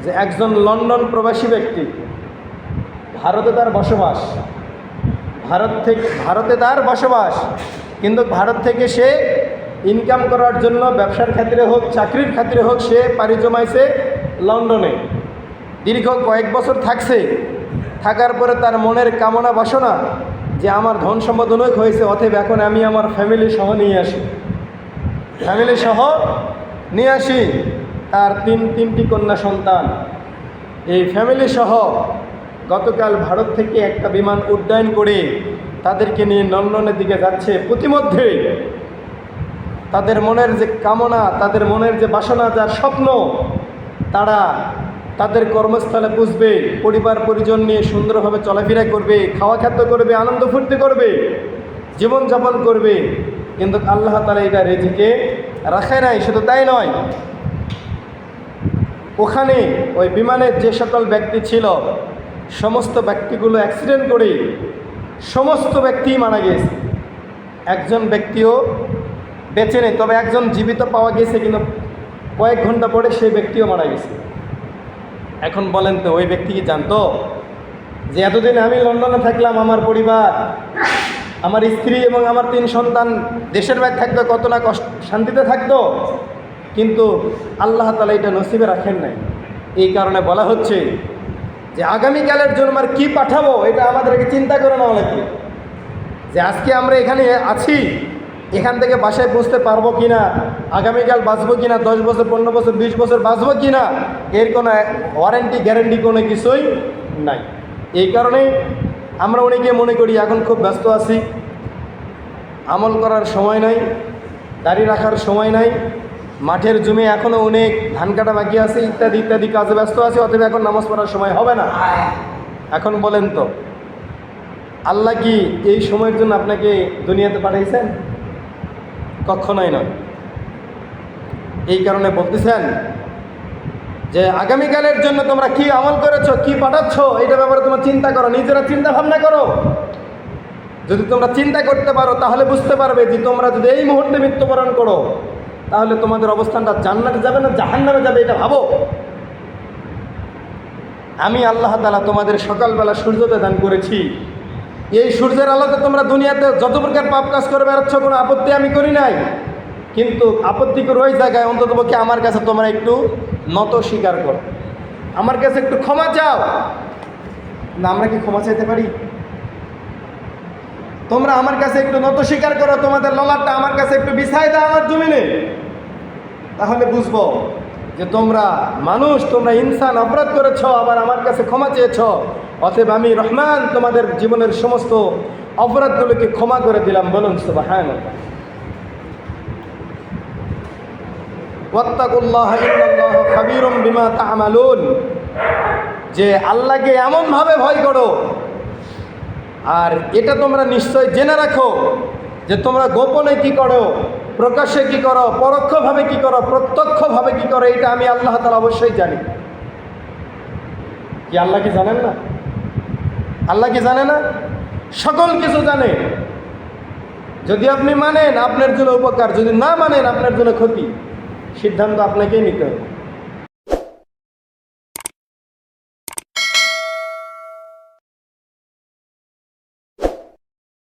যে একজন লন্ডন প্রবাসী ব্যক্তি, ভারতে তার বসবাস, ভারতে তার বসবাস, কিন্তু ভারত থেকে সে ইনকাম করার জন্য ব্যবসার ক্ষেত্রে হোক, চাকরির ক্ষেত্রে হোক, সে পাড়ি জমাইছে লন্ডনে। দীর্ঘ কয়েক বছর থাকছে। থাকার পরে তার মনের কামনা বাসনা যে আমার ধন সম্পদ অনেক হয়েছে, অতএব এখন আমি আমার ফ্যামিলি সহ নিয়ে আসি। তার তিনটি কন্যা সন্তান। এই ফ্যামিলি সহ গতকাল ভারত থেকে একটা বিমান উড্ডয়ন করে তাদেরকে নিয়ে লন্ডনের দিকে যাচ্ছে। প্রতিমধ্যে তাদের মনের যে কামনা, তাদের মনের যে বাসনা, যার স্বপ্ন, তারা তাদের কর্মস্থলে পুষবে, পরিবার পরিজন নিয়ে সুন্দরভাবে চলাফেরা করবে, খাওয়া খাদ্য করবে, আনন্দ ফুর্তি করবে, জীবনযাপন করবে। কিন্তু আল্লাহ তাআলা এটা রিজিকে রাখে নাই। শুধু তাই নয়, ওখানে ওই বিমানের যে সকল ব্যক্তি ছিল, সমস্ত ব্যক্তিগুলো অ্যাক্সিডেন্ট করে সমস্ত ব্যক্তিই মারা গিয়েছে। একজন ব্যক্তিও বেঁচে নেই, তবে একজন জীবিত পাওয়া গেছে, কিন্তু কয়েক ঘন্টা পরে সেই ব্যক্তিও মারা গেছে। এখন বলেন তো, ওই ব্যক্তি কি জানতো যে এতদিন আমি লন্ডনে থাকলাম, আমার পরিবার, আমার স্ত্রী এবং আমার 3 সন্তান দেশের বাইরে থাকতো, কত না কষ্ট শান্তিতে থাকতো? কিন্তু আল্লাহ তাআলা এটা নসিবে রাখেন নাই। এই কারণে বলা হচ্ছে যে আগামীকালের জন্য আমার কী পাঠাবো, এটা আমাদেরকে চিন্তা করে নেওয়া লাগবে। যে আজকে আমরা এখানে আছি, এখান থেকে বাসায় পৌঁছতে পারবো কি না, আগামীকাল বাঁচবো কি না, 10 বছর 15 বছর 20 বছর বাঁচবো কি না, এর কোনো ওয়ারেন্টি গ্যারেন্টি কোনো কিছুই নাই। এই কারণে আমরা অনেকে মনে করি এখন খুব ব্যস্ত আছি, আমল করার সময় নাই, দাড়ি রাখার সময় নাই, মাঠের জমি এখনও অনেক ধান কাটা বাকি আছে, ইত্যাদি ইত্যাদি কাজে ব্যস্ত আছে, অতএব এখন নামাজ পড়ার সময় হবে না। এখন বলেন তো, আল্লাহ কি এই সময়ের জন্য আপনাকে দুনিয়াতে পাঠাইছেন? কখনোই নয়। এই কারণে বলতেছেন যে আগামীকালের জন্য তোমরা কি আমল করেছো, কি পাঠাচ্ছ, এটা ব্যাপারে তোমরা চিন্তা করো, নিজেরা চিন্তা ভাবনা করো। যদি তোমরা চিন্তা করতে পারো তাহলে বুঝতে পারবে যে তোমরা যদি এই মুহূর্তে মৃত্যুবরণ করো তাহলে তোমাদের অবস্থানটা জান্নাতে যাবে না জাহান্নামে যাবে, এটা ভাবো। আমি আল্লাহ তাআলা তোমাদের সকালবেলা সূর্যোদয় দান করেছি। এই সূর্যের আলোতে তোমরা দুনিয়াতে যত প্রকার পাপ কাজ করে বেড়াচ্ছ, কোনো আপত্তি আমি করি নাই। কিন্তু আপত্তি করে ওই জায়গায় অন্ততপক্ষে আমার কাছে তোমরা একটু নত স্বীকার করো, আমার কাছে একটু ক্ষমা চাও। না, আমরা কি ক্ষমা চাইতে পারি? তোমরা আমার কাছে একটু নত স্বীকার করো, তোমাদের ললাটটা আমার কাছে একটু বিছাই দাও আমার জমিনে, তাহলে বুঝবো যে তোমরা মানুষ, তোমরা ইনসান, অপরাধ করেছ, আবার আমার কাছে ক্ষমা চেয়েছ। অতএব আমি রহমান, তোমাদের জীবনের সমস্ত অপরাধগুলোকে ক্ষমা করে দিলাম। বলুন সুবহানাল্লাহ। ওয়াত্তাকুল্লাহ ইন্নাল্লাহা খাবীরুম বিমা তা'মালুন, যে আল্লাহকে এমনভাবে ভয় করো, আর এটা তোমরা নিশ্চয় জেনে রাখো যে তোমরা গোপনে কি করো, প্রকাশ্যে কি করো, পরোক্ষভাবে কি করো, প্রত্যক্ষভাবে কি করো, এটা আমি আল্লাহ তাআলা অবশ্যই জানি। কি আল্লাহ কি জানেন না? আল্লাহ কি জানে না? সকল কিছু জানে। যদি আপনি মানেন আপনার জন্য উপকার, যদি না মানেন আপনার জন্য ক্ষতি। সিদ্ধান্ত আপনাকেই নিতে হবে।